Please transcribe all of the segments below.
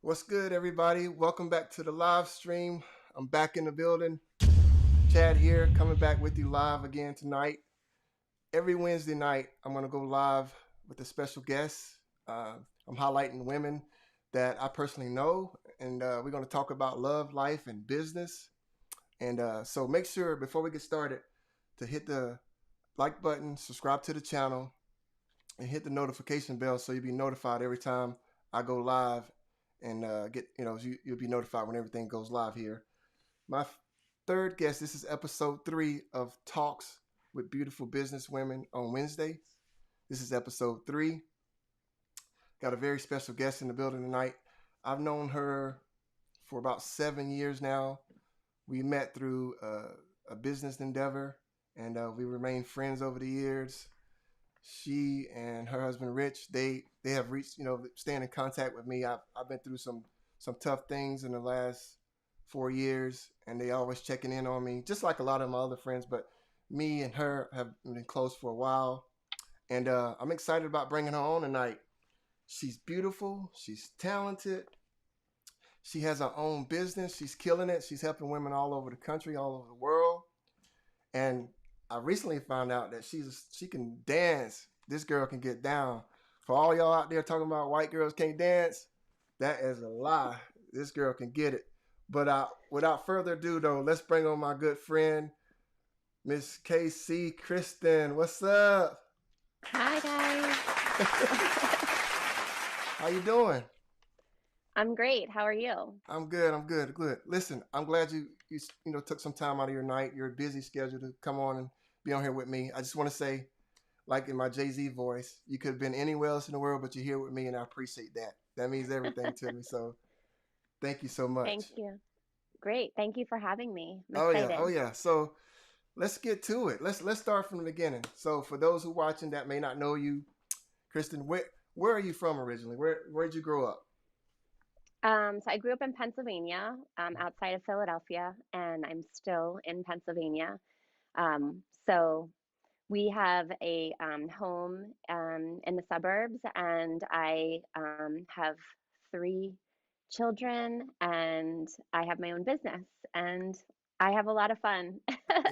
What's good, everybody? Welcome back to the live stream. I'm back in the building. Chad here, coming back with you live again tonight. Every Wednesday night, I'm going to go live with a special guest. I'm highlighting women that I personally know, and we're going to talk about love, life, and business. And so make sure, before we get started, to hit the like button, subscribe to the channel, and hit the notification bell so you'll be notified every time I go live and you'll be notified when everything goes live here. My third guest, this is episode 3 of Talks with Beautiful Business Women on Wednesday. This is episode 3. Got a very special guest in the building tonight. I've known her for about 7 years now. We met through a business endeavor, and we remained friends over the years. She and her husband Rich, they have reached, staying in contact with me. I've been through some tough things in the last 4 years, and they always checking in on me, just like a lot of my other friends. But me and her have been close for a while, and I'm excited about bringing her on tonight. She's beautiful. She's talented. She has her own business. She's killing it. She's helping women all over the country, all over the world. And I recently found out that she can dance. This girl can get down. For all y'all out there talking about white girls can't dance, that is a lie. This girl can get it. But without further ado, though, let's bring on my good friend, Miss KC Kristine. What's up? Hi guys. How you doing? I'm great. How are you? I'm good. I'm good. Good. Listen, I'm glad you took some time out of your night, your busy schedule to come on and be on here with me. I just want to say, like in my Jay-Z voice, you could have been anywhere else in the world, but you're here with me, and I appreciate that. That means everything to me. So thank you so much. Thank you. Great. Thank you for having me. I'm Oh yeah, oh excited. yeah. So let's get to it. Let's start from the beginning. So for those who watching that may not know you, Kristen, where are you from originally? Where'd you grow up? So I grew up in Pennsylvania, outside of Philadelphia, and I'm still in Pennsylvania. So we have a home in the suburbs, and I have 3 children, and I have my own business, and I have a lot of fun.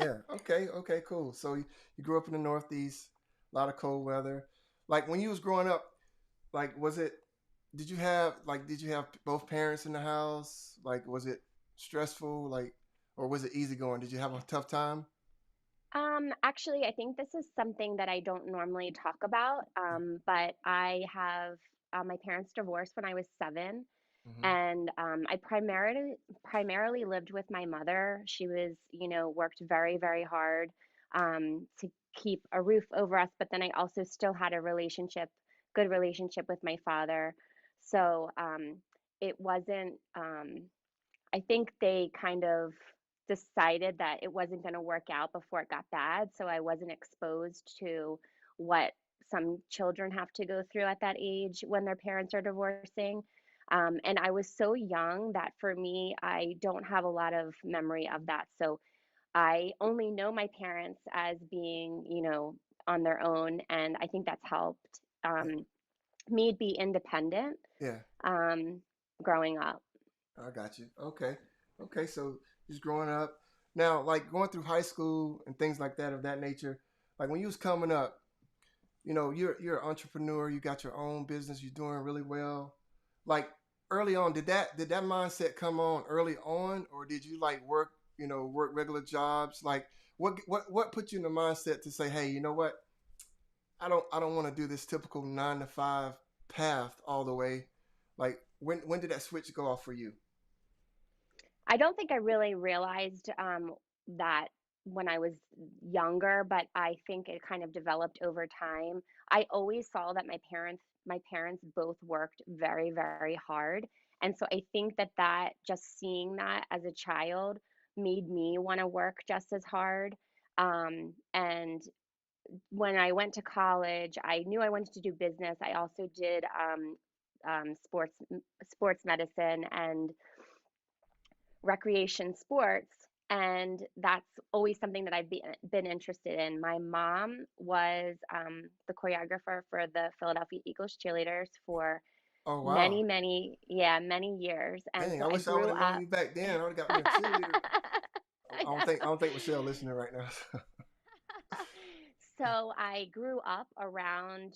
Yeah. Okay. Okay. Cool. So you grew up in the Northeast, a lot of cold weather. Like when you was growing up, like was it? Did you have both parents in the house? Like was it stressful? Like or was it easy going? Did you have a tough time? Actually, I think this is something that I don't normally talk about, but I have my parents divorced when I was 7, Mm-hmm. and I primarily lived with my mother. She was, worked very, very hard to keep a roof over us, but then I also still had a good relationship with my father. So it wasn't. I think they kind of decided that it wasn't going to work out before it got bad. So I wasn't exposed to what some children have to go through at that age when their parents are divorcing. And I was so young that for me, I don't have a lot of memory of that. So I only know my parents as being, on their own. And I think that's helped me be independent Yeah, um, growing up. I got you. Okay. Okay. So just growing up. Now, like going through high school and things like that of that nature, like when you was coming up, you're an entrepreneur, you got your own business, you're doing really well. Like early on, did that mindset come on early on, or did you like work regular jobs? Like what put you in the mindset to say, hey, you know what? I don't want to do this typical 9 to 5 path all the way. Like when did that switch go off for you? I don't think I really realized that when I was younger, but I think it kind of developed over time. I always saw that my parents both worked very, very hard. And so I think that just seeing that as a child made me want to work just as hard. And when I went to college, I knew I wanted to do business. I also did sports medicine and recreation sports, and that's always something that I've been interested in. My mom was the choreographer for the Philadelphia Eagles cheerleaders for Oh many, wow. many, yeah, many years. And Dang, so I I wish I would grew have known up. you back then. I would have got me a cheerleader. I I know. don't think Michelle listening right now. So I grew up around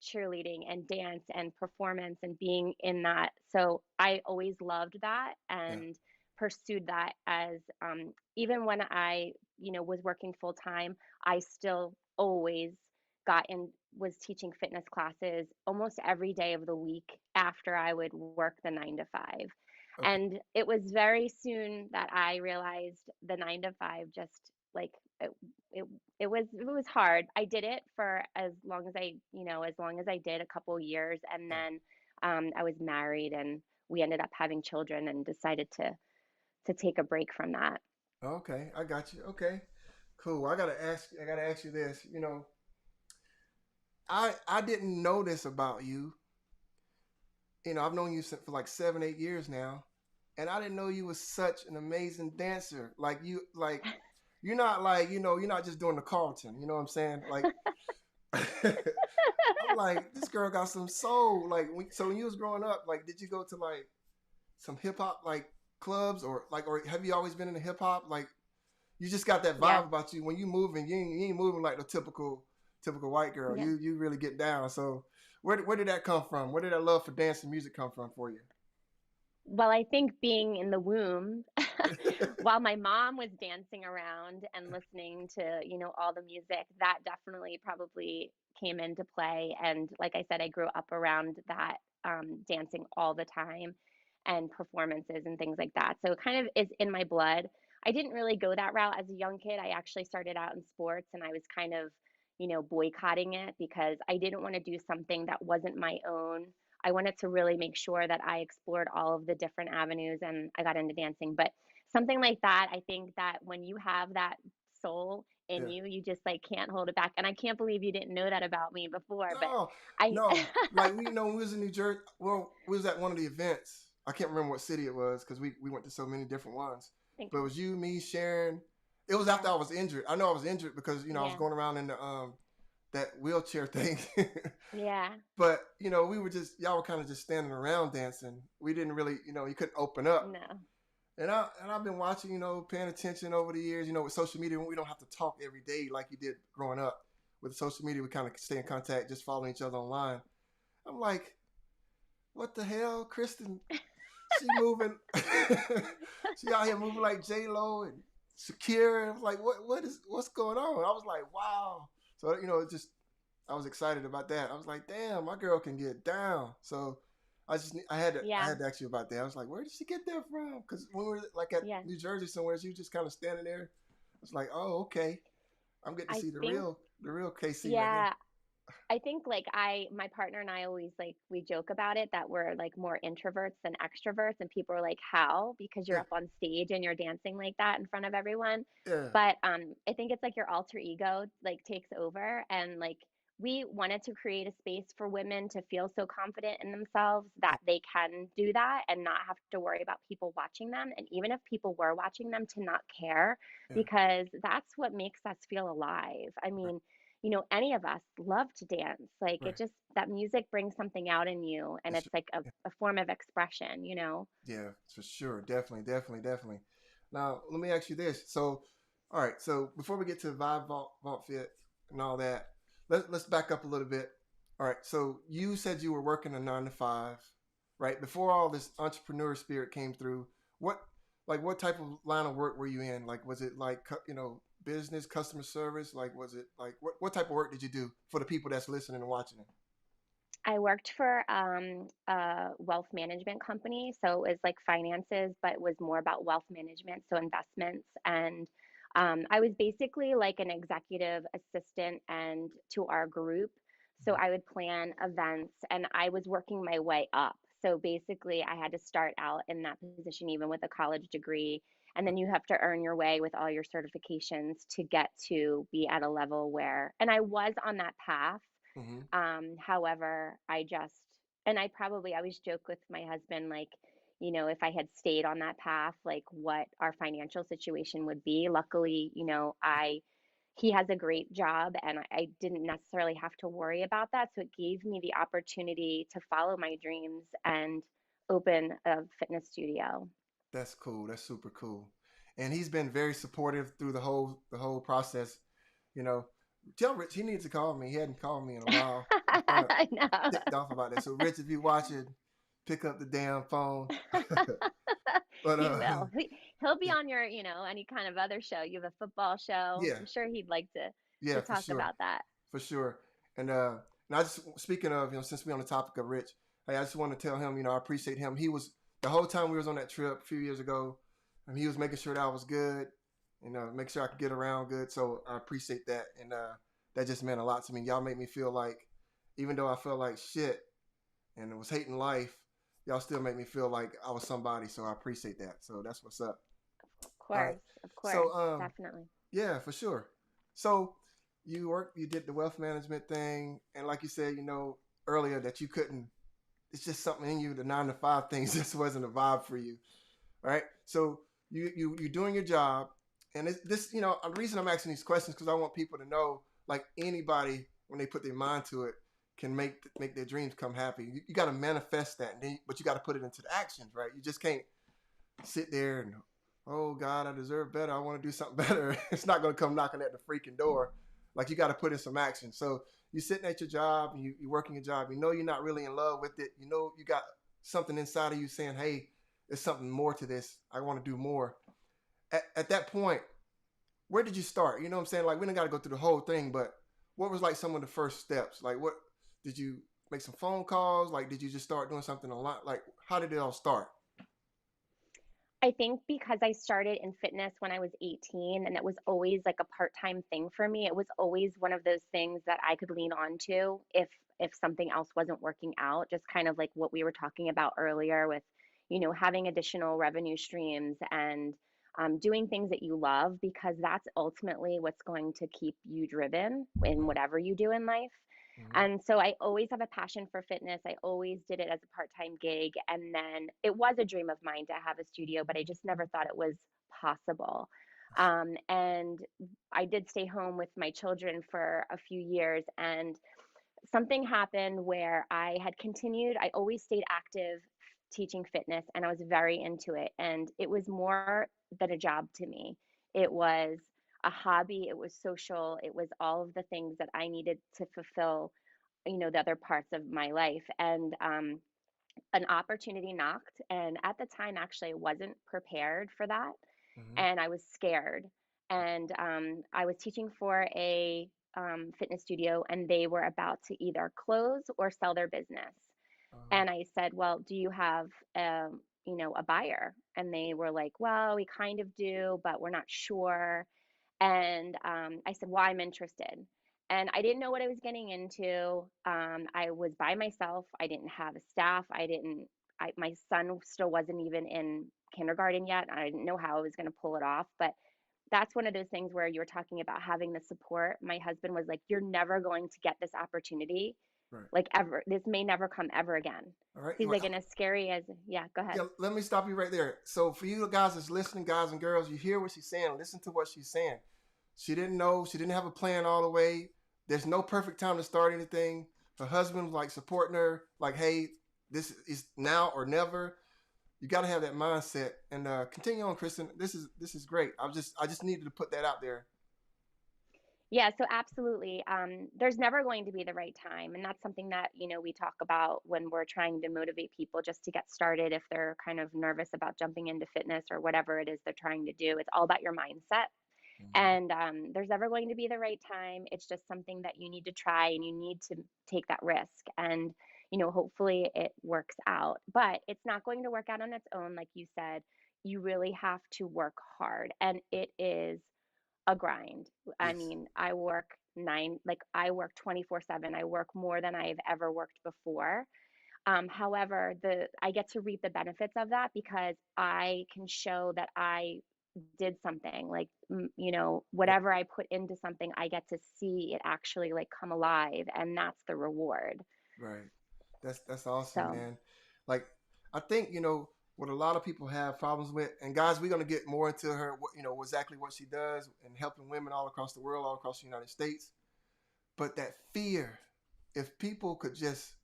cheerleading and dance and performance and being in that. So I always loved that Yeah. and pursued that as even when I, was working full time, I still always got in, was teaching fitness classes almost every day of the week after I would work the 9 to 5. Okay. And it was very soon that I realized the 9 to 5 just like it it was hard. I did it for as long as as long as I did, a couple years, and Yeah. then I was married and we ended up having children and decided to take a break from that. Okay. I got you. Okay. Cool. I gotta ask you this. You know, I didn't know this about you. You know, I've known you for like 7, 8 years now, and I didn't know you was such an amazing dancer. Like you're not like you're not just doing the Carlton. You know what I'm saying? Like I'm like, this girl got some soul. Like, so when you was growing up, like, did you go to like some hip hop like clubs or have you always been into hip hop? Like, you just got that Yeah, vibe about you when you moving. You ain't moving like the typical white girl. yeah. You really get down. So where did that come from? Where did that love for dance and music come from for you? Well, I think being in the womb, while my mom was dancing around and listening to, all the music, that definitely probably came into play. And like I said, I grew up around that, dancing all the time and performances and things like that. So it kind of is in my blood. I didn't really go that route as a young kid. I actually started out in sports and I was kind of, boycotting it because I didn't want to do something that wasn't my own. I wanted to really make sure that I explored all of the different avenues and I got into dancing. But something like that, I think that when you have that soul in Yeah. you, you just like can't hold it back. And I can't believe you didn't know that about me before, but No, I no. Like we know when we was in New Jersey. Well, we was at one of the events. I can't remember what city it was because we went to so many different ones. think But it was you, me, Sharon. It was yeah, after I was injured. I know I was injured because I was yeah, going around in the that wheelchair thing. yeah. But we were just y'all were kind of just standing around dancing. We didn't really you couldn't open up. No. And I've been watching, paying attention over the years. With social media, we don't have to talk every day like you did growing up. With social media, we kind of stay in contact, just following each other online. I'm like, what the hell, Kristen? She moving, she out here moving like J Lo and Shakira. I'm like, what's going on? I was like, wow. So it just I was excited about that. I was like, damn, my girl can get down. So I Yeah, had to ask you about that. I was like, where did she get that from? Because when we were like at yeah. New Jersey somewhere, she was just kind of standing there. I was like, oh, okay. I'm getting to I see think, the real KC right here. yeah, I think like my partner and I always like we joke about it that we're like more introverts than extroverts, and people are like, "How?" Because you're Yeah, up on stage and you're dancing like that in front of everyone. yeah, But I think it's like your alter ego like takes over, and like we wanted to create a space for women to feel so confident in themselves that they can do that and not have to worry about people watching them, and even if people were watching them, to not care yeah. because that's what makes us feel alive. I Right, mean, any of us love to dance. Like it right. just, that music brings something out in you and It's, it's like a form of expression. yeah, for sure. Definitely, definitely, definitely. Now, let me ask you this. So, all right. So, before we get to Vibe Vault Fit and all that, let's back up a little bit. All right. So, you said you were working a 9 to 5, right? Before all this entrepreneur spirit came through, what, what type of line of work were you in? Like, was it like, business, customer service? Like, was it like, what type of work did you do for the people that's listening and watching it? I worked for a wealth management company. So it was like finances, but it was more about wealth management, so investments. And I was basically like an executive assistant and to our group. So I would plan events and I was working my way up. So basically, I had to start out in that position, even with a college degree. And then you have to earn your way with all your certifications to get to be at a level where, and I was on that path. Mm-hmm. However, and I always joke with my husband, like, if I had stayed on that path, like what our financial situation would be. Luckily, he has a great job, and I didn't necessarily have to worry about that. So it gave me the opportunity to follow my dreams and open a fitness studio. That's cool. That's super cool. And he's been very supportive through the whole process. You know, tell Rich he needs to call me. He hadn't called me in a while. I'm kind of I know. ticked off about that. So Rich, if you're watching, pick up the damn phone. But He will. He'll be yeah, on your, any kind of other show. You have a football show. yeah, I'm sure he'd like to yeah, for talk sure, about that. for sure. And I just speaking of, since we're on the topic of Rich, hey, I just want to tell him, I appreciate him. He was the whole time we was on that trip a few years ago, and he was making sure that I was good, make sure I could get around good. So I appreciate that, and that just meant a lot to me. Y'all make me feel like, even though I felt like shit and was hating life, y'all still make me feel like I was somebody. So I appreciate that. So that's what's up. All right. Of So course, definitely. yeah, for sure. So you did the wealth management thing, and like you said, earlier that you couldn't. It's just something in you. The 9 to 5 things just wasn't a vibe for you, right? So you're doing your job, and this, the reason I'm asking these questions because I want people to know, like anybody, when they put their mind to it, can make their dreams come happy. You got to manifest that, but you got to put it into the actions, right? You just can't sit there and, oh God, I deserve better. I want to do something better. It's not going to come knocking at the freaking door. Like you got to put in some action. So you're sitting at your job, and you're working your job. You're not really in love with it. You got something inside of you saying, hey, there's something more to this. I want to do more. At that point, where did you start? You know what I'm saying? Like we don't got to go through the whole thing, but what was like some of the first steps? Like what did you make some phone calls? Like did you just start doing something a lot? Like how did it all start? I think because I started in fitness when I was 18, and it was always like a part-time thing for me. It was always one of those things that I could lean on to if something else wasn't working out, just kind of like what we were talking about earlier with, having additional revenue streams and doing things that you love, because that's ultimately what's going to keep you driven in Mm-hmm. whatever you do in life. Mm-hmm. And so I always have a passion for fitness. I always did it as a part-time gig. And then it was a dream of mine to have a studio, but I just never thought it was possible. And I did stay home with my children for a few years, and something happened where I had continued. I always stayed active teaching fitness, and I was very into it. And it was more than a job to me. It was a hobby, it was social, it was all of the things that I needed to fulfill, the other parts of my life. And an opportunity knocked. And at the time, actually, I wasn't prepared for that. Mm-hmm. And I was scared. And I was teaching for a fitness studio, and they were about to either close or sell their business. Uh, And I said, well, do you have a buyer? And they were like, well, we kind of do, but we're not sure. And I said, well, I'm interested. And I didn't know what I was getting into. I was by myself. I didn't have a staff. My son still wasn't even in kindergarten yet. I didn't know how I was going to pull it off. But that's one of those things where you were talking about having the support. My husband was like, you're never going to get this opportunity, right. like ever. This may never come ever again. All right. He's like, and as scary as, yeah, go ahead. Yeah, let me stop you right there. So for you guys that's listening, guys and girls, you hear what she's saying. Listen to what she's saying. She didn't know. She didn't have a plan all the way. There's no perfect time to start anything. Her husband was like supporting her, like, hey, this is now or never. You got to have that mindset and continue on, Kristen. This is great. I just needed to put that out there. Yeah, so absolutely. There's never going to be the right time. And that's something that, we talk about when we're trying to motivate people just to get started if they're kind of nervous about jumping into fitness or whatever it is they're trying to do. It's all about your mindset. Mm-hmm. And there's never going to be the right time. It's just something that you need to try, and you need to take that risk. And, hopefully it works out. But it's not going to work out on its own. Like you said, you really have to work hard. And it is a grind. I Yes. mean, I work 24/7. I work more than I've ever worked before. However, I get to reap the benefits of that because I can show that I did something. Like, Yep. whatever I put into something, I get to see it actually like come alive, and that's the reward. Right. That's awesome, So, man. Like I think what a lot of people have problems with. And guys, we're going to get more into her, exactly what she does and helping women all across the world, all across the United States. But that fear, if people could just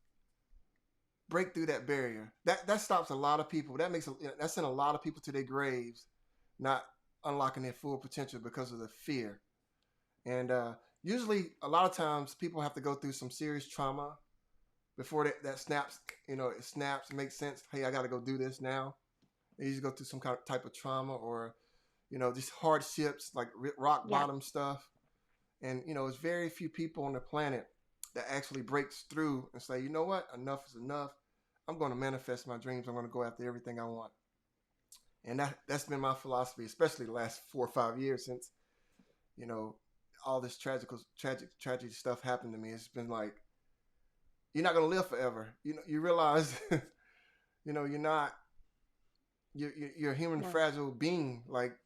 break through that barrier, that stops a lot of people. That sent a lot of people to their graves, not unlocking their full potential because of the fear. And usually, a lot of times, people have to go through some serious trauma before that snaps. It snaps, it makes sense. Hey, I got to go do this now. They usually go through some kind of type of trauma, or just hardships like rock Yeah, bottom stuff. And it's very few people on the planet that actually breaks through and say, you know what, enough is enough. I'm going to manifest my dreams. I'm going to go after everything I want. And that's been my philosophy, especially the last 4 or 5 years since all this tragic stuff happened to me. It's been like, you're not going to live forever. You realize, you're not. You're a human, no, fragile being. Like,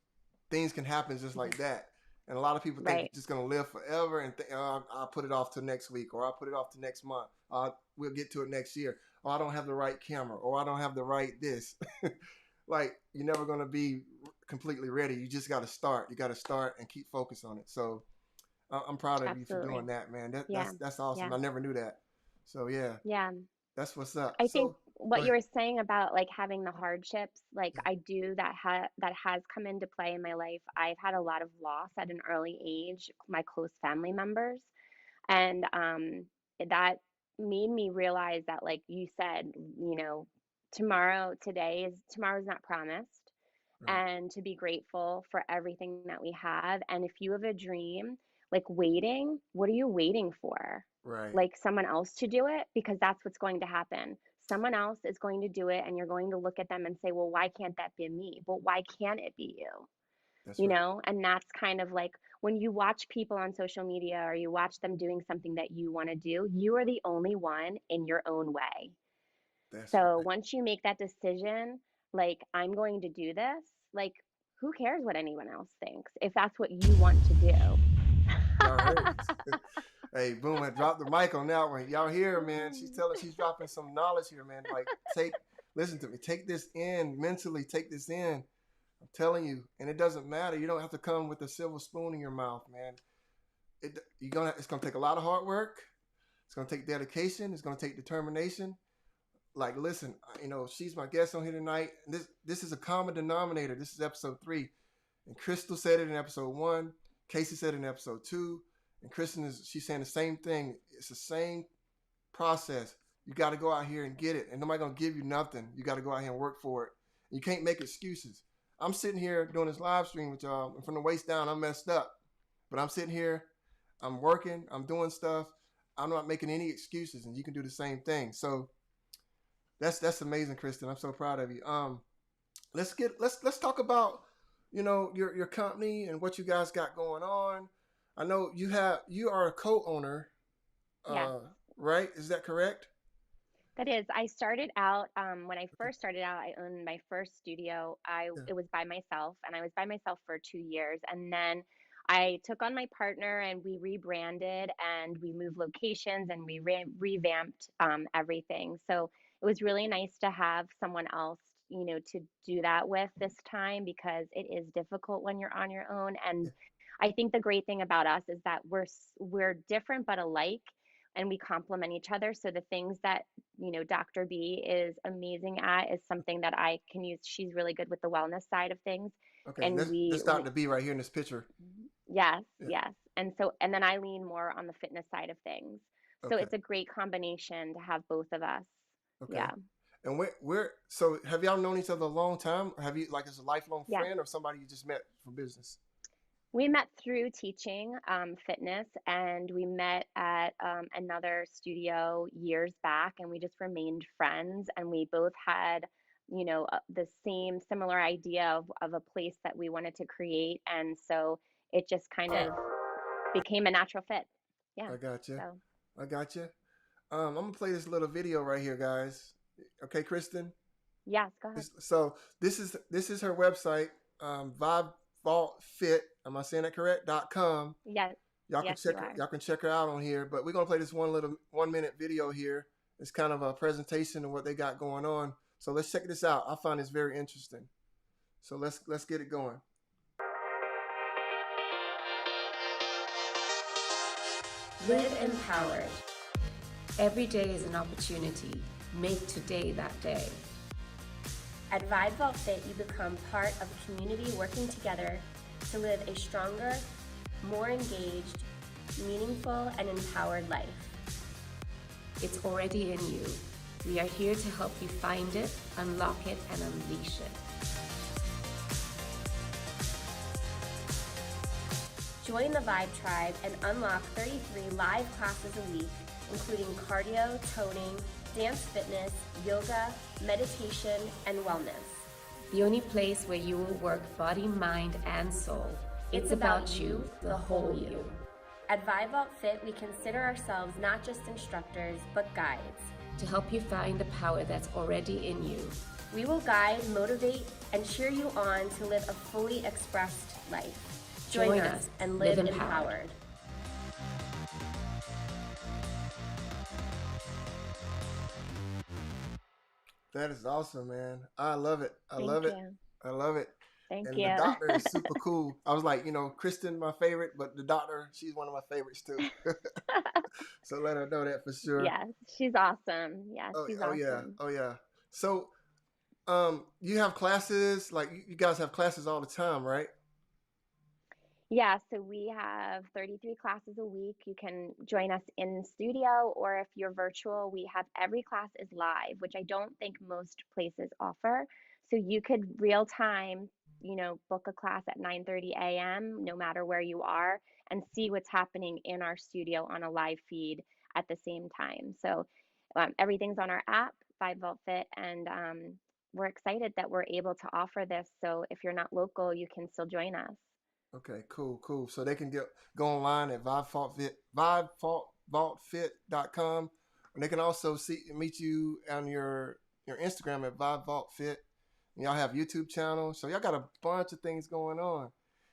things can happen just like that. And a lot of people think right. you're just going to live forever and think, oh, I'll put it off till next week, or I'll put it off to next month. We'll get to it next year. Or I don't have the right camera, or I don't have the right this. Like, you're never going to be completely ready. You just got to start. You got to start and keep focused on it. So I'm proud of you for Absolutely. doing that, man. Yeah, That's awesome. yeah, I never knew that. So yeah, yeah. that's what's up. I think So go what you ahead. were saying about like having the hardships, like Yeah. I do that has come into play in my life. I've had a lot of loss at an early age, my close family members, and that made me realize that, like you said, tomorrow's not promised, Right. and to be grateful for everything that we have. And if you have a dream, like waiting, what are you waiting for? Right. Like someone else to do it? Because that's what's going to happen. Someone else is going to do it, and you're going to look at them and say, well, why can't that be me? But why can't it be you? That's right. And that's kind of like when you watch people on social media or you watch them doing something that you want to do, you are the only one in your own way. That's So right. once you make that decision, like, I'm going to do this, like, who cares what anyone else thinks if that's what you want to do? Y'all heard it. Hey, boom! I dropped the mic on that one. Y'all hear, man? She's dropping some knowledge here, man. Like, listen to me. Take this in mentally. Take this in. I'm telling you, and it doesn't matter. You don't have to come with a silver spoon in your mouth, man. It's gonna take a lot of hard work. It's gonna take dedication. It's gonna take determination. Like, listen, she's my guest on here tonight. And this is a common denominator. This is episode 3, and Crystal said it in episode 1. Casey said it in episode 2, and she's saying the same thing. It's the same process. You got to go out here and get it, and nobody gonna give you nothing. You got to go out here and work for it. You can't make excuses. I'm sitting here doing this live stream with y'all, and from the waist down, I'm messed up. But I'm sitting here, I'm working, I'm doing stuff. I'm not making any excuses, and you can do the same thing. So that's amazing, Kristen. I'm so proud of you. Let's talk about your company and what you guys got going on. I know you are a co-owner, Yes, uh, right? Is that correct? that is. I started out, when I Okay. first started out, I owned my first studio. Yeah. It was by myself, and I was by myself for 2 years. And then I took on my partner, and we rebranded, and we moved locations, and we revamped everything. So it was really nice to have someone else, to do that with this time, because it is difficult when you're on your own. And Yeah. I think the great thing about us is that we're different but alike, and we complement each other. So the things that Dr. B is amazing at is something that I can use. She's really good with the wellness side of things. Okay. And And this Dr. B right here in this picture. yes, Yeah. yes. And then I lean more on the fitness side of things. So Okay. it's a great combination to have both of us. Okay. Yeah. And so have y'all known each other a long time? Or have you, like, as a lifelong Yeah. friend, or somebody you just met for business? We met through teaching fitness, and we met at another studio years back, and we just remained friends. And we both had, the same similar idea of a place that we wanted to create. And so it just kind of became a natural fit. Yeah. I got you. So, I got you. I'm gonna play this little video right here, guys. Okay, Kristen. yes, go ahead. So this is her website, Vibe Vault Fit. Am I saying that correct? .com. Yes, yes, you are. Y'all can check her out on here. But we're gonna play this 1 minute video here. It's kind of a presentation of what they got going on. So let's check this out. I find this very interesting. So let's get it going. Live empowered. Every day is an opportunity. Make today that day. At Vibe Vault Fit, you become part of a community working together to live a stronger, more engaged, meaningful, and empowered life. It's already in you. We are here to help you find it, unlock it, and unleash it. Join the Vibe Tribe and unlock 33 live classes a week, including cardio, toning, dance fitness, yoga, meditation, and wellness. The only place where you will work body, mind, and soul. It's about you, the whole you. At Vibe Vault Fit, we consider ourselves not just instructors, but guides. To help you find the power that's already in you. We will guide, motivate, and cheer you on to live a fully expressed life. Join us and live empowered. That is awesome, man. I love it. I Thank love it. you. I love it. Thank And you. the doctor is super cool. I was like, Kristen, my favorite, but the doctor, she's one of my favorites too. So let her know that for sure. Yes, she's awesome. Yes, Oh, she's oh yeah. awesome. Oh yeah. So, you have classes, like you guys have classes all the time, right? Yeah, so we have 33 classes a week. You can join us in studio, or if you're virtual, we have every class is live, which I don't think most places offer. So you could real time, book a class at 9:30 a.m., no matter where you are, and see what's happening in our studio on a live feed at the same time. So everything's on our app, Five Volt Fit, and we're excited that we're able to offer this. So if you're not local, you can still join us. Okay, cool. So they can go online at vibevaultfit.com, and they can also meet you on your Instagram at Vibe Vault Fit. And y'all have YouTube channel, so y'all got a bunch of things going on,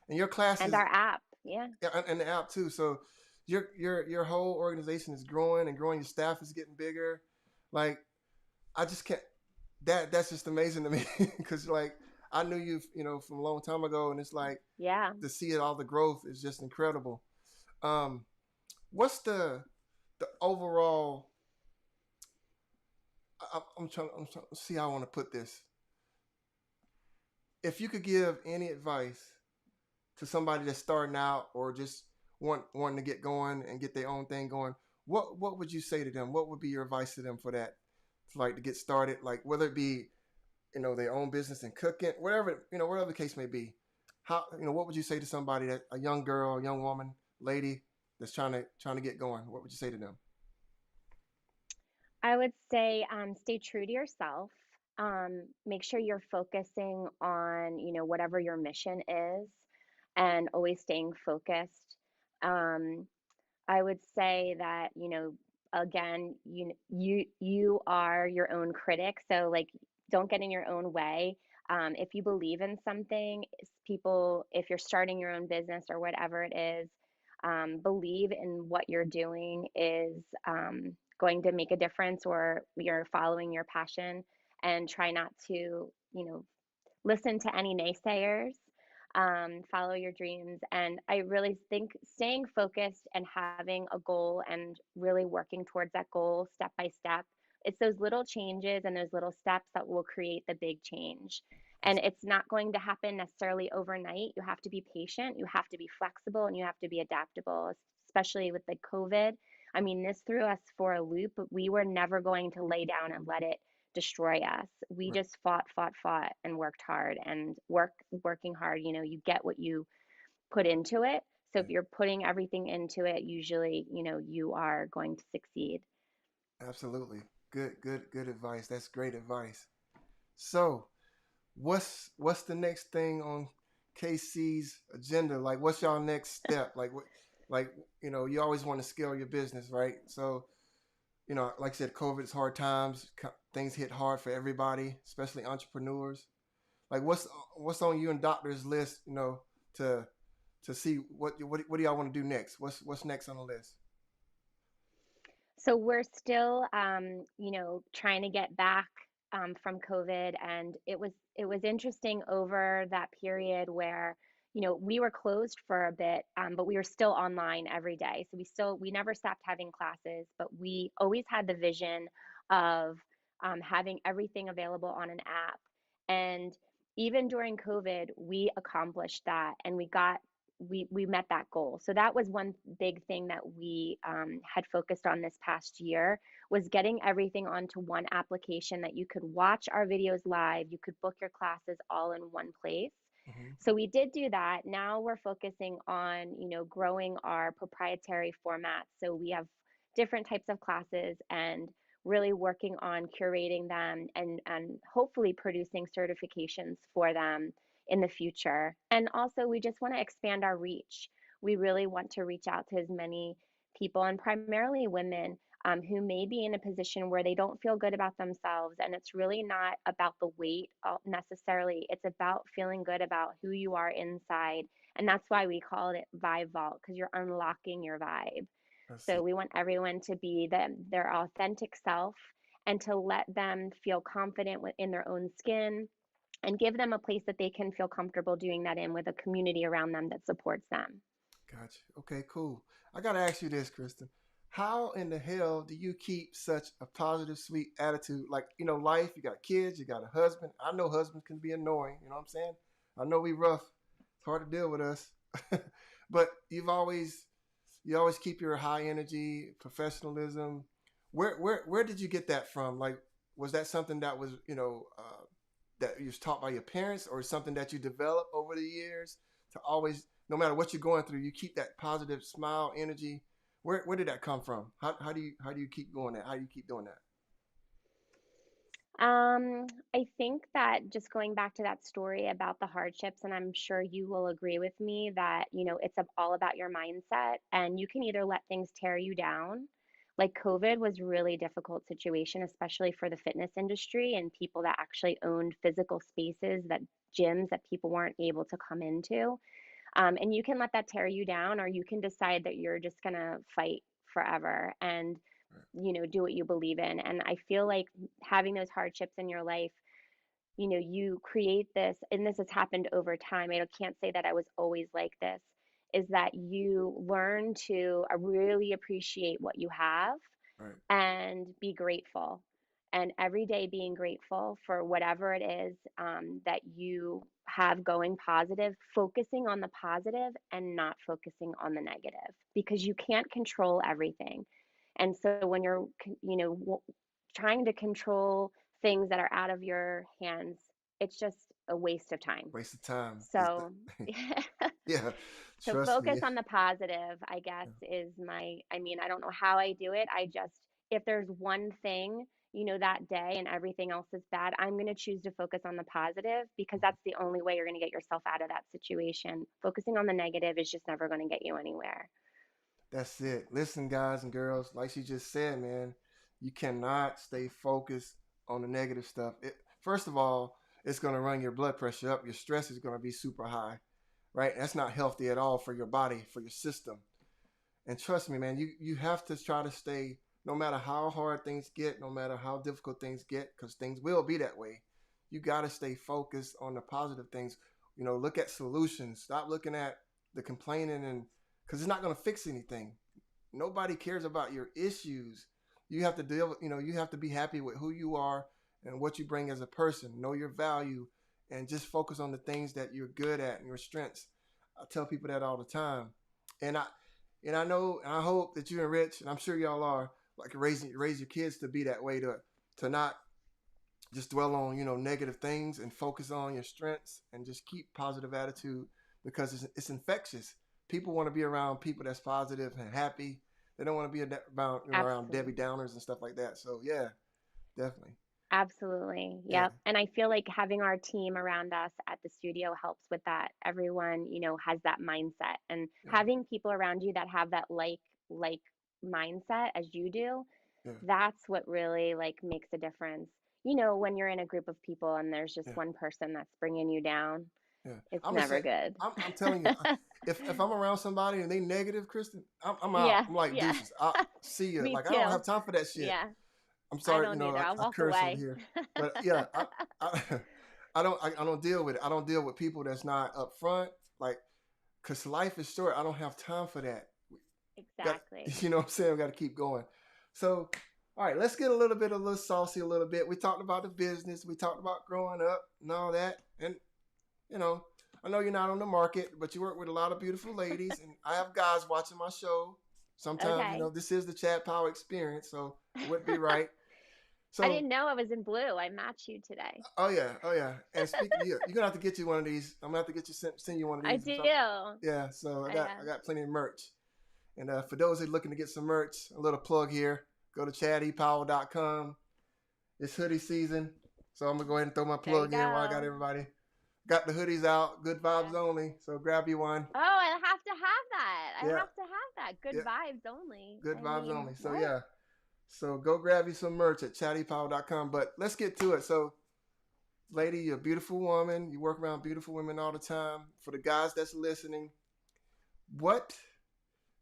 and your classes And our app, yeah. and the app too. So your whole organization is growing and growing. Your staff is getting bigger. Like I just can't. That's just amazing to me because like I knew you, from a long time ago, and it's like Yeah. to see it all the growth is just incredible. What's the overall? I'm trying to see how I want to put this. If you could give any advice to somebody that's starting out or just wanting to get going and get their own thing going, what would you say to them? What would be your advice to them for that? Like to get started, like whether it be their own business and cooking, whatever the case may be. How what would you say to somebody that a young girl, a young woman, lady that's trying to get going? What would you say to them? I would say stay true to yourself. Make sure you're focusing on, whatever your mission is and always staying focused. Um, I would say that, again, you are your own critic, so like don't get in your own way. If you believe in something, if you're starting your own business or whatever it is, believe in what you're doing is going to make a difference, or you're following your passion, and try not to, listen to any naysayers. Follow your dreams. And I really think staying focused and having a goal and really working towards that goal step by step, it's those little changes and those little steps that will create the big change. And it's not going to happen necessarily overnight. You have to be patient, you have to be flexible, and you have to be adaptable, especially with the COVID. I mean, this threw us for a loop, but we were never going to lay down and let it destroy us. We Right. just fought, and worked hard, and working hard. You get what you put into it. So Yeah, if you're putting everything into it, usually, you are going to succeed. absolutely. Good advice. That's great advice. So, what's the next thing on KC's agenda? Like, what's y'all next step? Like, like you always want to scale your business, right? So, like I said, COVID's hard times. Things hit hard for everybody, especially entrepreneurs. Like, what's on you and doctor's list? To see what do y'all want to do next? What's next on the list? So we're still, trying to get back. from COVID, and it was interesting over that period where we were closed for a bit, but we were still online every day. So we never stopped having classes, but we always had the vision of having everything available on an app. And even during COVID, we accomplished that, and we met that goal. So that was one big thing that we had focused on this past year, was getting everything onto one application that you could watch our videos live, you could book your classes all in one place. Mm-hmm. So we did do that. Now we're focusing on, growing our proprietary formats. So we have different types of classes, and really working on curating them, and hopefully producing certifications for them in the future. And also, we just want to expand our reach. We really want to reach out to as many people, and primarily women, who may be in a position where they don't feel good about themselves. And it's really not about the weight necessarily, it's about feeling good about who you are inside. And that's why we call it Vibe Vault, because you're unlocking your vibe. That's So it. we want everyone to be their authentic self, and to let them feel confident in their own skin, and give them a place that they can feel comfortable doing that in, with a community around them that supports them. Gotcha. Okay, cool. I gotta ask you this, Kristen. How in the hell do you keep such a positive, sweet attitude? Like, life, you got kids, you got a husband. I know husbands can be annoying, you know what I'm saying? I know we rough. It's hard to deal with us. But you always keep your high energy, professionalism. Where did you get that from? Like, was that something that was, that you was taught by your parents, or something that you developed over the years to always, no matter what you're going through, you keep that positive smile energy? Where did that come from? How do you keep going that? How do you keep doing that? I think that, just going back to that story about the hardships, and I'm sure you will agree with me that, it's all about your mindset, and you can either let things tear you down. Like COVID was a really difficult situation, especially for the fitness industry and people that actually owned physical spaces, that gyms that people weren't able to come into. And you can let that tear you down, or you can decide that you're just gonna fight forever, and do what you believe in. And I feel like having those hardships in your life, you create this, and this has happened over time. I can't say that I was always like this, is that you learn to really appreciate what you have, Right, and be grateful. And every day being grateful for whatever it is, that you have going positive, focusing on the positive and not focusing on the negative, because you can't control everything. And so when you're, trying to control things that are out of your hands, it's just a waste of time. waste of time. So, Yeah, so trust focus me. on the positive, I guess, is I mean, I don't know how I do it. If there's one thing, that day and everything else is bad, I'm going to choose to focus on the positive, because that's the only way you're going to get yourself out of that situation. Focusing on the negative is just never going to get you anywhere. That's it. Listen, guys and girls, like she just said, man, you cannot stay focused on the negative stuff. First of all, it's going to run your blood pressure up. Your stress is going to be super high, right? That's not healthy at all for your body, for your system. And trust me, man, you have to try to stay, no matter how hard things get, no matter how difficult things get, because things will be that way. You got to stay focused on the positive things. Look at solutions. Stop looking at the complaining, and because it's not going to fix anything. Nobody cares about your issues. You have to deal with, you have to be happy with who you are and what you bring as a person. Know your value, and just focus on the things that you're good at and your strengths. I tell people that all the time. And I know, and I hope that you and Rich, and I'm sure y'all are, like, raise your kids to be that way, to not just dwell on negative things, and focus on your strengths, and just keep positive attitude, because it's infectious. People want to be around people that's positive and happy. They don't want to be around Debbie Absolutely. Downers and stuff like that. So yeah, definitely. Absolutely. Yeah, Yep. And I feel like having our team around us at the studio helps with that. Everyone, has that mindset, and yeah, having people around you that have that like mindset as you do, yeah, that's what really like makes a difference. When you're in a group of people and there's just yeah, one person that's bringing you down, yeah. it's I'm gonna never say, good. I'm telling you, if I'm around somebody and they negative, Kristen, I'm out. Yeah, I'm like, yeah. deuces. I'll see you. Me Like, I don't too. have time for that shit. Yeah. I'm I sorry, don't either. I'll I walk curse over away. here, but yeah, I, I don't deal with it. I don't deal with people that's not upfront, like, cause life is short. I don't have time for that. Got, Exactly. you know what I'm saying? We got to keep going. So, all right, let's get a little saucy, a little bit. We talked about the business. We talked about growing up and all that. And you know, I know you're not on the market, but you work with a lot of beautiful ladies, and I have guys watching my show. Sometimes, Okay. this is the Chad Powell experience, so it wouldn't be right. I So, didn't know I was in blue. I match you today. oh yeah, oh yeah. And speaking, you're gonna have to get you one of these. I'm gonna have to get you send you one of I these. do. Yeah. So I I got plenty of merch. And for those that are looking to get some merch, a little plug here. Go to chadepowell.com. It's hoodie season, so I'm gonna go ahead and throw my There you plug in while I got go. everybody. Got the hoodies out. Good vibes Yeah. only. So grab you one. Oh, I have to have that. I Yeah, have to have that. Good yeah. vibes only. Good I vibes mean, only. So what? yeah. So go grab you some merch at chattypower.com. But let's get to it. So, lady, you're a beautiful woman. You work around beautiful women all the time. For the guys that's listening, what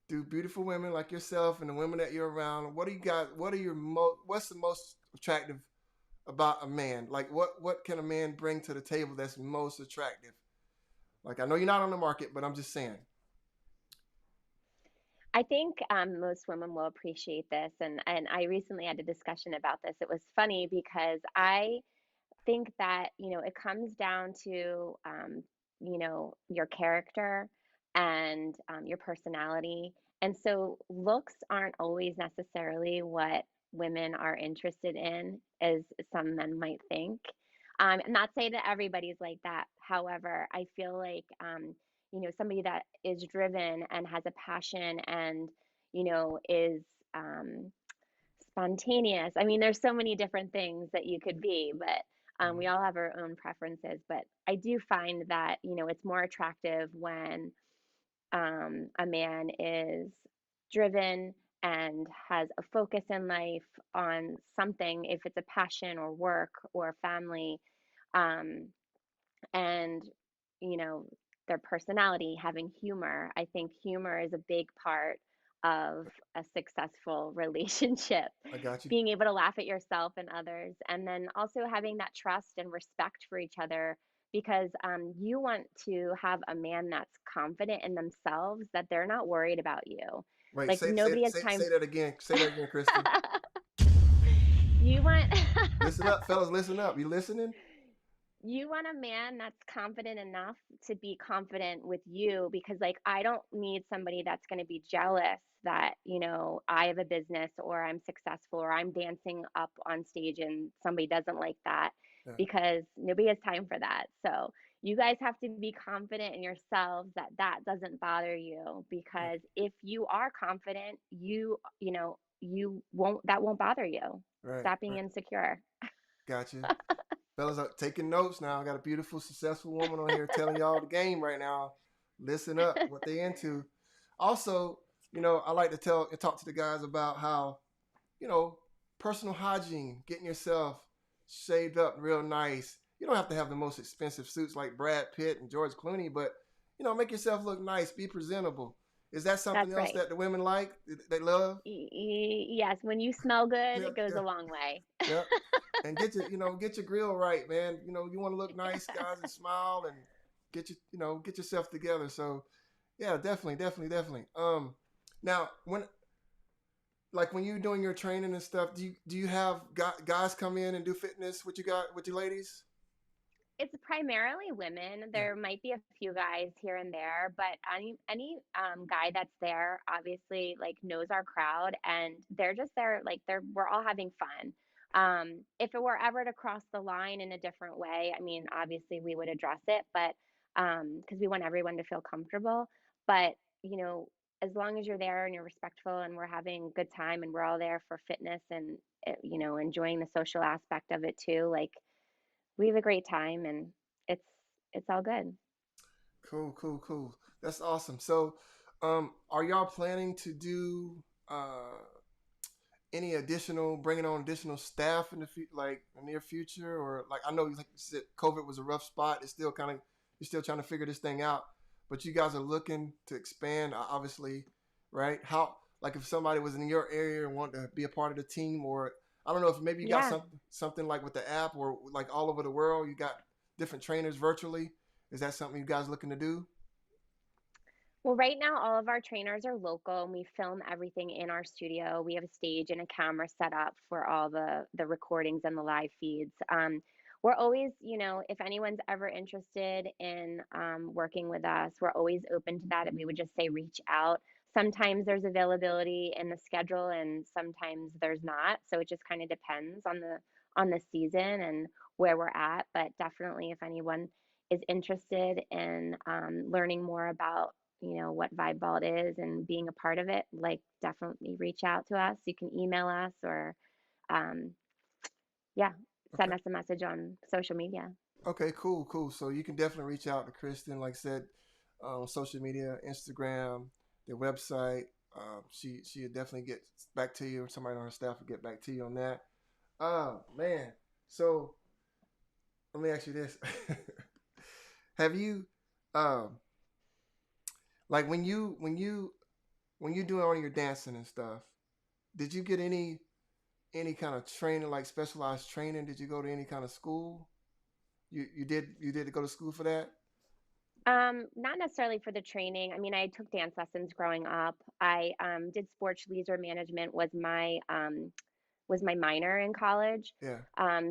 do beautiful women like yourself and the women that you're around, what do you got? What's the most attractive about a man? Like what can a man bring to the table that's most attractive? Like, I know you're not on the market, but I'm just saying. I think most women will appreciate this, and I recently had a discussion about this. It was funny because I think that it comes down to your character and your personality, and so looks aren't always necessarily what women are interested in, as some men might think. I'm not saying that everybody's like that. However, I feel like somebody that is driven and has a passion and is um, spontaneous. I mean, there's so many different things that you could be, but we all have our own preferences. But I do find that, it's more attractive when a man is driven and has a focus in life on something, if it's a passion or work or family, um, and, you know, their personality, having humor. I think humor is a big part of a successful relationship. I got you. Being able to laugh at yourself and others, and then also having that trust and respect for each other, because you want to have a man that's confident in themselves, that they're not worried about you. Wait, Like, nobody has time. say that again. Say that again, Kristen. You want Listen up, fellas. Listen up. You listening? you want a man that's confident enough to be confident with you, because like I don't need somebody that's going to be jealous that I have a business or I'm successful or I'm dancing up on stage and somebody doesn't like that, Yeah. because nobody has time for that. So you guys have to be confident in yourselves that that doesn't bother you, Right. because if you are confident, you won't bother you. Right. Stop being Right. insecure. Gotcha. Fellas are taking notes now. I got a beautiful, successful woman on here telling y'all the game right now. Listen up, what they into. Also, I like to talk to the guys about how, you know, personal hygiene, getting yourself shaved up real nice. You don't have to have the most expensive suits like Brad Pitt and George Clooney, but make yourself look nice, be presentable. Is that something That's else right. that the women like? They love? Yes, when you smell good, Yeah, it goes yeah, a long way. yeah. And get your grill right, man. You want to look nice, guys, and smile and get yourself together. So, yeah, definitely, definitely, definitely. Now when you're doing your training and stuff, do you have guys come in and do fitness with your ladies? It's primarily women. Yeah, There might be a few guys here and there, but any guy that's there obviously like knows our crowd, and they're just there, like we're all having fun. If it were ever to cross the line in a different way, I mean, obviously we would address it, but because we want everyone to feel comfortable. But you know, as long as you're there and you're respectful and we're having a good time and we're all there for fitness and enjoying the social aspect of it too, like we have a great time, and it's it's all good. cool, cool, cool. That's awesome. So, are y'all planning to do any additional bringing on additional staff in the like near future, or like I know like you said, COVID was a rough spot. It's still kind of you're still trying to figure this thing out, but you guys are looking to expand, obviously, right? How like if somebody was in your area and wanted to be a part of the team, or I don't know if maybe you got Yeah. something like with the app or like all over the world. You got different trainers virtually. Is that something you guys looking to do? Well, right now, all of our trainers are local and we film everything in our studio. We have a stage and a camera set up for all the recordings and the live feeds. We're always, if anyone's ever interested in working with us, we're always open to that. And we would just say reach out. Sometimes there's availability in the schedule and sometimes there's not. So it just kind of depends on the season and where we're at. But definitely, if anyone is interested in learning more about what Vibe Vault is and being a part of it, like definitely reach out to us. You can email us or, um, yeah, send Okay. us a message on social media. Okay. Cool. Cool. So you can definitely reach out to Kristen, like I said, social media, Instagram, their website. She'll definitely get back to you, or somebody on her staff will get back to you on that. Oh man. So let me ask you this: Have you, um, like when you doing all your dancing and stuff, did you get any kind of training, like specialized training? Did you go to any kind of school? You did go to school for that? Not necessarily for the training. I mean, I took dance lessons growing up. I did sports leisure management was my minor in college. Yeah.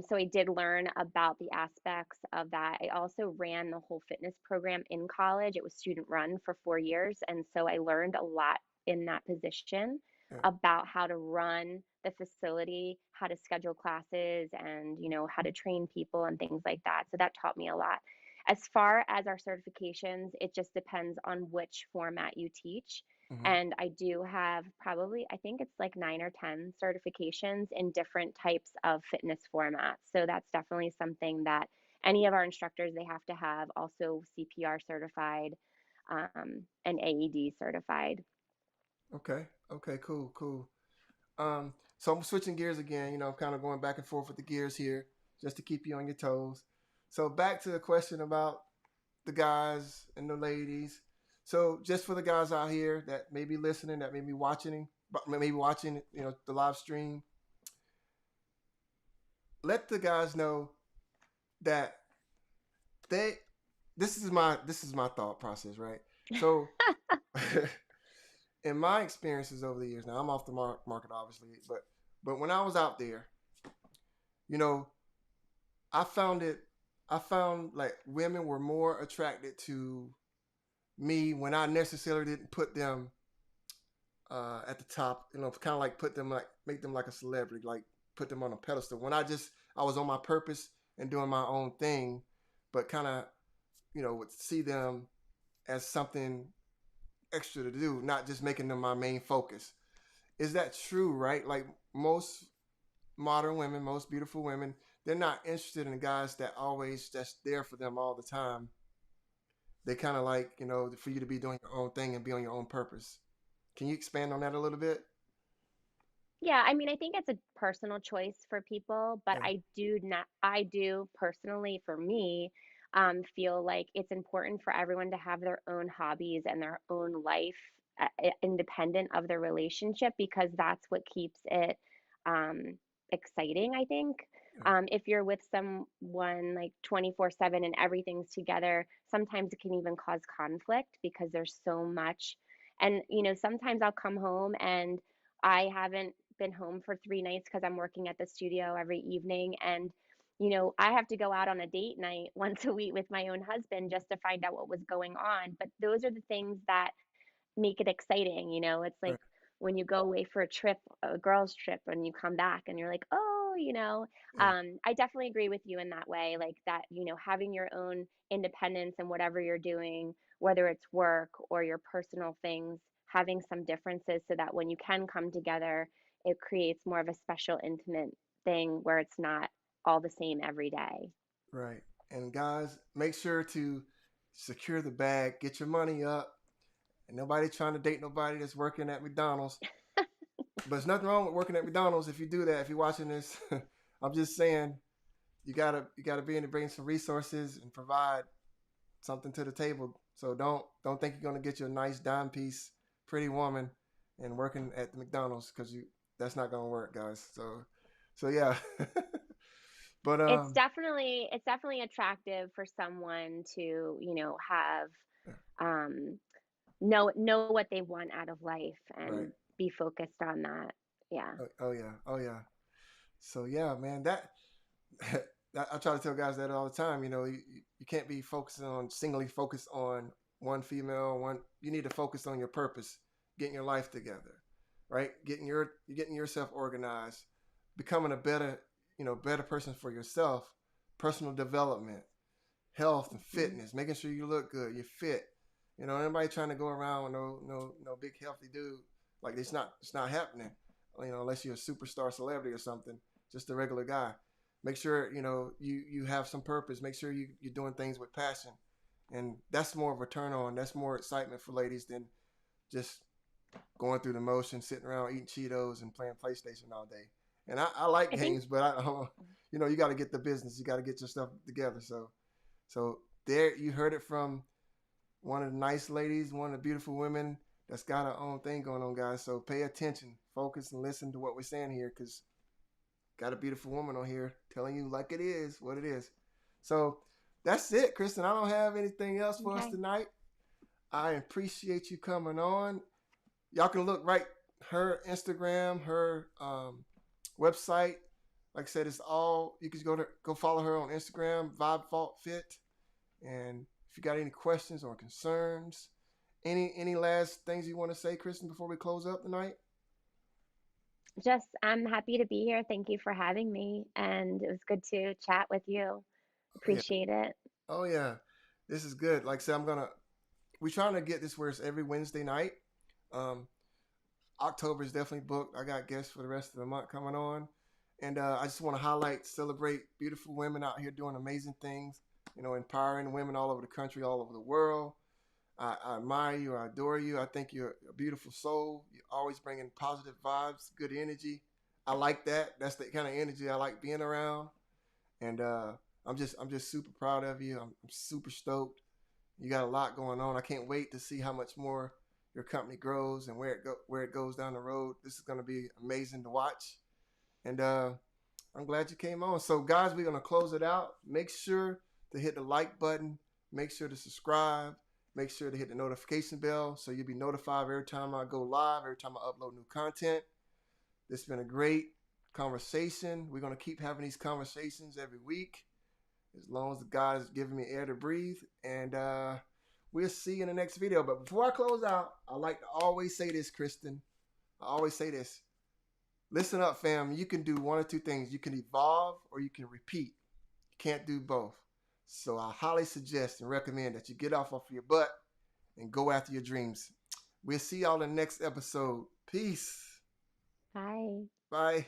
So I did learn about the aspects of that. I also ran the whole fitness program in college. It was student run for 4 years. And so I learned a lot in that position Yeah. about how to run the facility, how to schedule classes, and, how to train people and things like that. So that taught me a lot. As far as our certifications, it just depends on which format you teach. Hmm. And I do have probably, I think it's like 9 or 10 certifications in different types of fitness formats. So that's definitely something that any of our instructors, they have to have also CPR certified and AED certified. Okay. Okay. Cool. Cool. So I'm switching gears again. I'm kind of going back and forth with the gears here, just to keep you on your toes. So back to the question about the guys and the ladies. So just for the guys out here that may be listening, that may be watching, the live stream, let the guys know that they. This is my thought process, right? So, in my experiences over the years, now I'm off the market, obviously, but when I was out there, you know, I found it. I found like women were more attracted to me when I necessarily didn't put them at the top, kind of like put them like make them like a celebrity, like put them on a pedestal. When I was on my purpose and doing my own thing, but kind of would see them as something extra to do, not just making them my main focus. Is that true? Right? Like most modern women, most beautiful women, they're not interested in guys that always just there for them all the time. They kind of like for you to be doing your own thing and be on your own purpose. Can you expand on that a little bit? Yeah, I mean, I think it's a personal choice for people, but Yeah. I do personally, for me, feel like it's important for everyone to have their own hobbies and their own life independent of their relationship because that's what keeps it um, exciting, I think. Yeah. If you're with someone like 24/7 and everything's together, sometimes it can even cause conflict because there's so much. And, sometimes I'll come home and I haven't been home for 3 nights because I'm working at the studio every evening. And, I have to go out on a date night once a week with my own husband just to find out what was going on. But those are the things that make it exciting. It's like Right. when you go away for a trip, a girls' trip, and you come back and you're like, oh, Yeah. I definitely agree with you in that way. Like that, having your own independence in whatever you're doing, whether it's work or your personal things, having some differences so that when you can come together, it creates more of a special, intimate thing where it's not all the same every day. Right. And guys, make sure to secure the bag, get your money up, and nobody trying to date nobody that's working at McDonald's. But there's nothing wrong with working at McDonald's if you do that. If you're watching this, I'm just saying you gotta be in to bring some resources and provide something to the table. So don't think you're gonna get you a nice dime piece, pretty woman, and working at the McDonald's because you that's not gonna work, guys. So So yeah. But It's definitely attractive for someone to, have um know what they want out of life right. and be focused on that. Yeah. Oh yeah. Oh yeah. So yeah, man, that I try to tell guys that all the time. You can't be focusing on singly focused on one female. One, you need to focus on your purpose, getting your life together, right? Getting yourself organized, becoming a better person for yourself, personal development, health and Mhm. fitness, making sure you look good, you're fit. Anybody trying to go around with no big healthy dude, like it's not happening. Unless you're a superstar celebrity or something, just a regular guy. Make sure you have some purpose. Make sure you're doing things with passion, and that's more of a turn on. That's more excitement for ladies than just going through the motion, sitting around eating Cheetos and playing PlayStation all day. And I like I think games, but I don't. You got to get the business. You got to get your stuff together. So there, you heard it from one of the nice ladies, one of the beautiful women that's got her own thing going on, guys. So pay attention, focus, and listen to what we're saying here, because got a beautiful woman on here telling you like it is, what it is. So that's it, Kristen. I don't have anything else for us okay. tonight. I appreciate you coming on. Y'all can look right her Instagram, her website. Like I said, it's all you can go follow her on Instagram, Vibe Fault Fit. And if you got any questions or concerns, any last things you want to say, Kristen, before we close up tonight? Just I'm happy to be here. Thank you for having me, and it was good to chat with you. Oh, yeah. Appreciate it. Oh yeah. This is good. Like I said, we're trying to get this where it's every Wednesday night. Um, October is definitely booked. I got guests for the rest of the month coming on. And I just want to celebrate beautiful women out here doing amazing things, empowering women all over the country, all over the world. I admire you. I adore you. I think you're a beautiful soul. You're always bringing positive vibes, good energy. I like that. That's the kind of energy I like being around. And I'm just super proud of you. I'm super stoked. You got a lot going on. I can't wait to see how much more your company grows and where it goes down the road. This is going to be amazing to watch. And I'm glad you came on. So, guys, we're going to close it out. Make sure to hit the like button. Make sure to subscribe. Make sure to hit the notification bell so you'll be notified every time I go live, every time I upload new content. This has been a great conversation. We're going to keep having these conversations every week as long as the God is giving me air to breathe. And we'll see you in the next video. But before I close out, I like to always say this, Kristen. I always say this. Listen up, fam. You can do one or two things. You can evolve or you can repeat. You can't do both. So I highly suggest and recommend that you get off your butt and go after your dreams. We'll see y'all in the next episode. Peace. Bye. Bye.